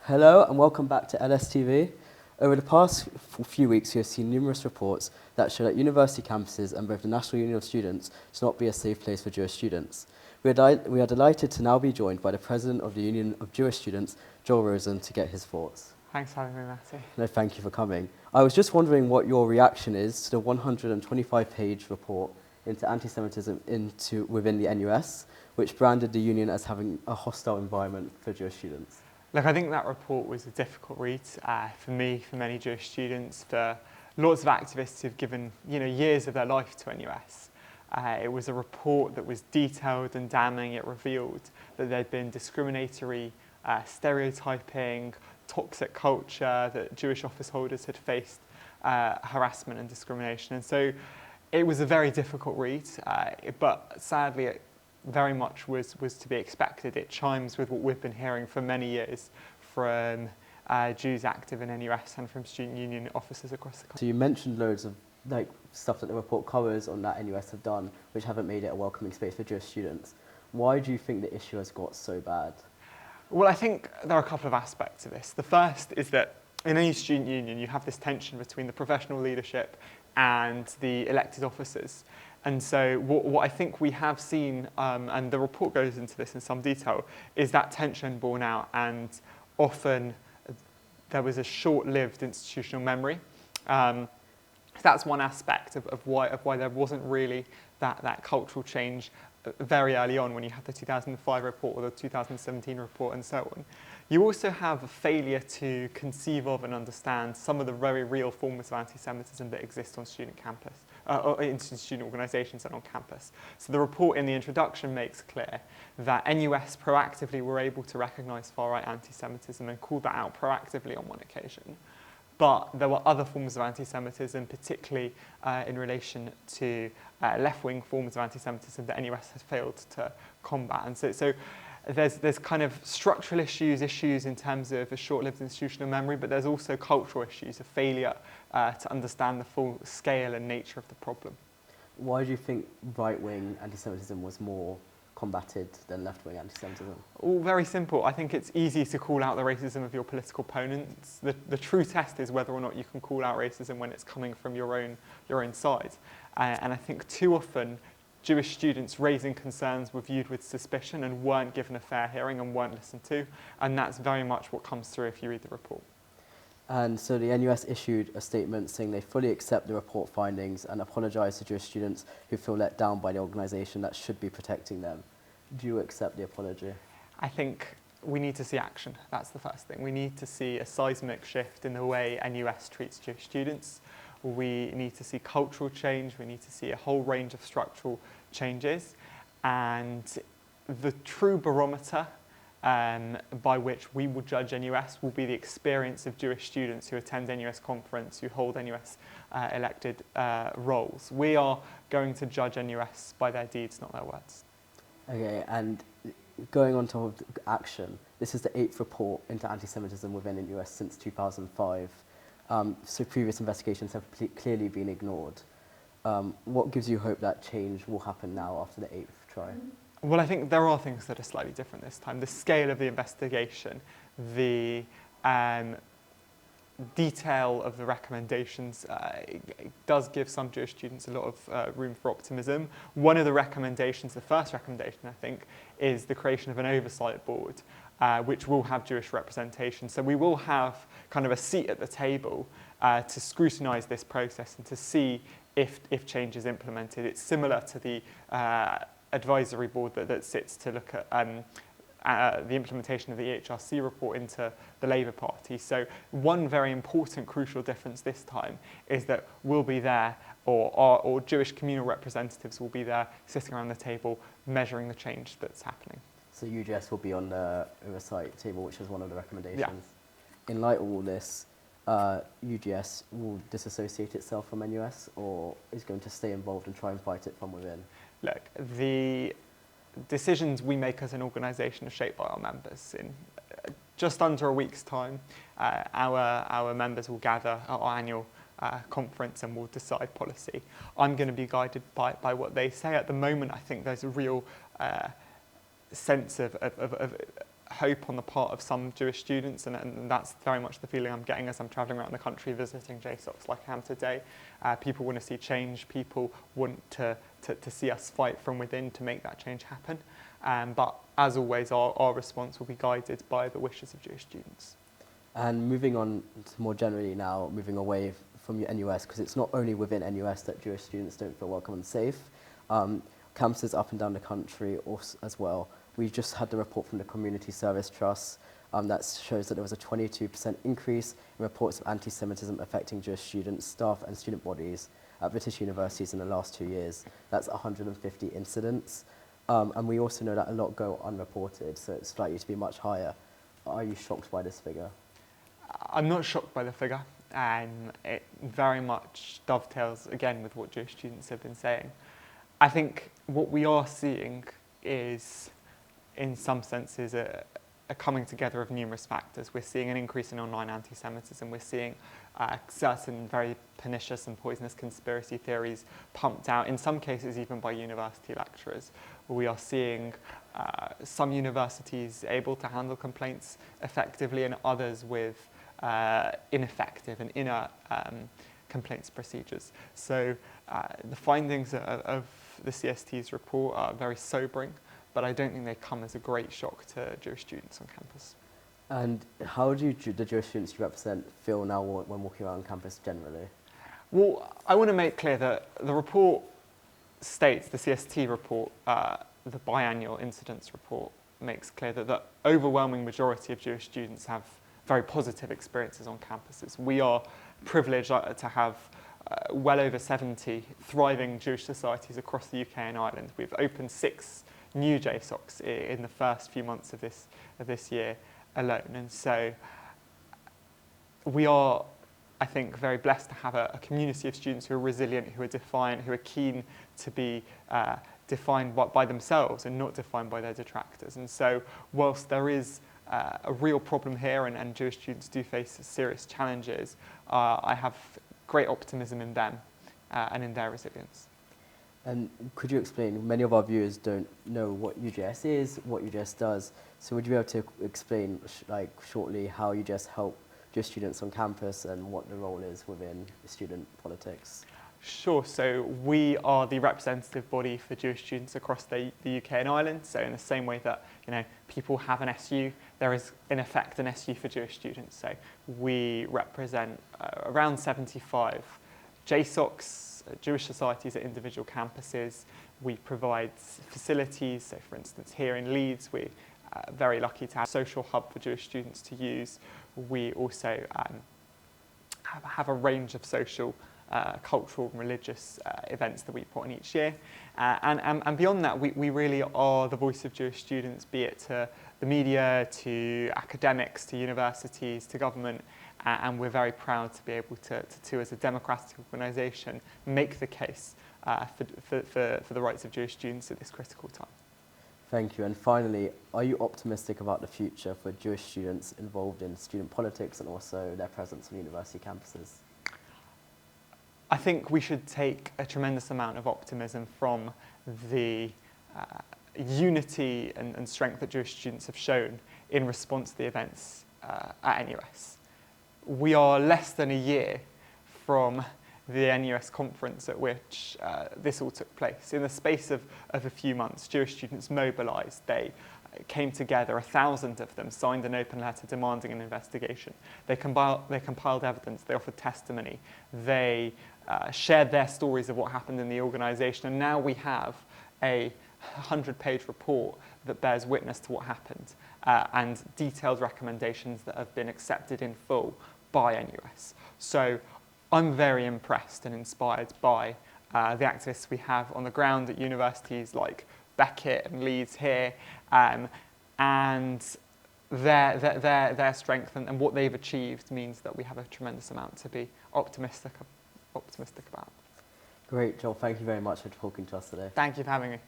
Hello and welcome back to LSTV. Over the past few weeks, we have seen numerous reports that show that university campuses and both the National Union of Students should not be a safe place for Jewish students. We are delighted to now be joined by the President of the Union of Jewish Students, Rosen, to get his thoughts. Thanks for having me, Matty. No, thank you for coming. I was just wondering what your reaction is to the 125-page report into anti-Semitism within the NUS, which branded the union as having a hostile environment for Jewish students. Look, I think that report was a difficult read for me, for many Jewish students, for lots of activists who've given years of their life to NUS. It was a report that was detailed and damning. It revealed that there'd been discriminatory stereotyping, toxic culture, that Jewish office holders had faced harassment and discrimination. And so it was a very difficult read, but sadly it very much was to be expected. It chimes with what we've been hearing for many years from Jews active in NUS and from student union officers across the country. So you mentioned loads of stuff that the report covers on that NUS have done, which haven't made it a welcoming space for Jewish students. Why do you think the issue has got so bad? Well, I think there are a couple of aspects to this. The first is that in any student union, you have this tension between the professional leadership and the elected officers. And so what I think we have seen, and the report goes into this in some detail, is that tension borne out, and often there was a short-lived institutional memory. That's one aspect of why there wasn't really that cultural change very early on when you have the 2005 report or the 2017 report and so on. You also have a failure to conceive of and understand some of the very real forms of anti-Semitism that exist on student campus, or in student organisations and on campus. So the report in the introduction makes clear that NUS proactively were able to recognise far-right anti-Semitism and called that out proactively on one occasion. But there were other forms of anti-Semitism, particularly in relation to left-wing forms of anti-Semitism that NUS has failed to combat. And so there's kind of structural issues in terms of a short-lived institutional memory, but there's also cultural issues, a failure to understand the full scale and nature of the problem. Why do you think right-wing anti-Semitism was more combated than left-wing anti-Semitism? All very simple. I think it's easy to call out the racism of your political opponents. The true test is whether or not you can call out racism when it's coming from your own side. And I think too often Jewish students raising concerns were viewed with suspicion and weren't given a fair hearing and weren't listened to. And that's very much what comes through if you read the report. And so the NUS issued a statement saying they fully accept the report findings and apologise to Jewish students who feel let down by the organisation that should be protecting them. Do you accept the apology? I think we need to see action. That's the first thing. We need to see a seismic shift in the way NUS treats Jewish students. We need to see cultural change. We need to see a whole range of structural changes. And the true barometer by which we will judge NUS will be the experience of Jewish students who attend NUS conference, who hold NUS elected roles. We are going to judge NUS by their deeds, not their words. Okay, and going on to action, this is the 8th report into anti-Semitism within the US since 2005. So previous investigations have clearly been ignored. What gives you hope that change will happen now after the 8th try? Well, I think there are things that are slightly different this time. The scale of the investigation, the detail of the recommendations does give some Jewish students a lot of room for optimism. One of the recommendations, the first recommendation I think, is the creation of an oversight board which will have Jewish representation. So we will have kind of a seat at the table to scrutinise this process and to see if change is implemented. It's similar to the advisory board that sits to look at the implementation of the EHRC report into the Labour Party. So one very important crucial difference this time is that we'll be there, or Jewish communal representatives will be there sitting around the table measuring the change that's happening. So UJS will be on the oversight table, which is one of the recommendations. Yeah. In light of all this, UJS will disassociate itself from NUS, or is going to stay involved and try and fight it from within? Look, the decisions we make as an organisation are shaped by our members. In just under a week's time, our members will gather at our annual conference and will decide policy. I'm going to be guided by what they say. At the moment, I think there's a real sense of hope on the part of some Jewish students, and that's very much the feeling I'm getting as I'm travelling around the country visiting JSOCs like I am today. People want to see change, people want to see us fight from within to make that change happen. But as always, our response will be guided by the wishes of Jewish students. And moving on to more generally now, moving away from your NUS, because it's not only within NUS that Jewish students don't feel welcome and safe. Campuses up and down the country also, as well. We just had the report from the Community Service Trust that shows that there was a 22% increase in reports of anti-Semitism affecting Jewish students, staff and student bodies at British universities in the last 2 years. That's 150 incidents. And we also know that a lot go unreported, so it's likely to be much higher. Are you shocked by this figure? I'm not shocked by the figure, and it very much dovetails again with what Jewish students have been saying. I think what we are seeing is, in some senses, a coming together of numerous factors. We're seeing an increase in online anti-Semitism. We're seeing certain very pernicious and poisonous conspiracy theories pumped out, in some cases even by university lecturers. We are seeing some universities able to handle complaints effectively, and others with ineffective and inert complaints procedures. So the findings of the CST's report are very sobering, but I don't think they come as a great shock to Jewish students on campus. And how do the Jewish students you represent feel now when walking around campus generally? Well, I want to make clear that the report states, the CST report, the biannual incidence report, makes clear that the overwhelming majority of Jewish students have very positive experiences on campuses. We are privileged to have well over 70 thriving Jewish societies across the UK and Ireland. We've opened 6 new JSOCs in the first few months of this year alone. And so we are, I think, very blessed to have a community of students who are resilient, who are defiant, who are keen to be defined by themselves and not defined by their detractors. And so whilst there is a real problem here, and Jewish students do face serious challenges, I have great optimism in them and in their resilience. And could you explain, many of our viewers don't know what UJS is, what UJS does, so would you be able to explain shortly how UJS help Jewish students on campus and what the role is within student politics? Sure, so we are the representative body for Jewish students across the UK and Ireland. So in the same way that people have an SU, there is in effect an SU for Jewish students. So we represent around 75 JSOCs, Jewish societies at individual campuses. We provide facilities, so for instance here in Leeds we're very lucky to have a social hub for Jewish students to use. We also have a range of social cultural and religious events that we put on each year. And beyond that, we really are the voice of Jewish students, be it to the media, to academics, to universities, to government. And we're very proud to be able to as a democratic organisation, make the case for the rights of Jewish students at this critical time. Thank you. And finally, are you optimistic about the future for Jewish students involved in student politics and also their presence on university campuses? I think we should take a tremendous amount of optimism from the unity and strength that Jewish students have shown in response to the events at NUS. We are less than a year from the NUS conference at which this all took place. In the space of a few months, Jewish students mobilised. They came together, 1,000 of them signed an open letter demanding an investigation. They compiled evidence, they offered testimony, they shared their stories of what happened in the organisation, and now we have a 100-page report that bears witness to what happened and detailed recommendations that have been accepted in full by NUS. So I'm very impressed and inspired by the activists we have on the ground at universities like Beckett and Leeds here, and their strength and what they've achieved means that we have a tremendous amount to be optimistic about. Great, Joel. Thank you very much for talking to us today. Thank you for having me.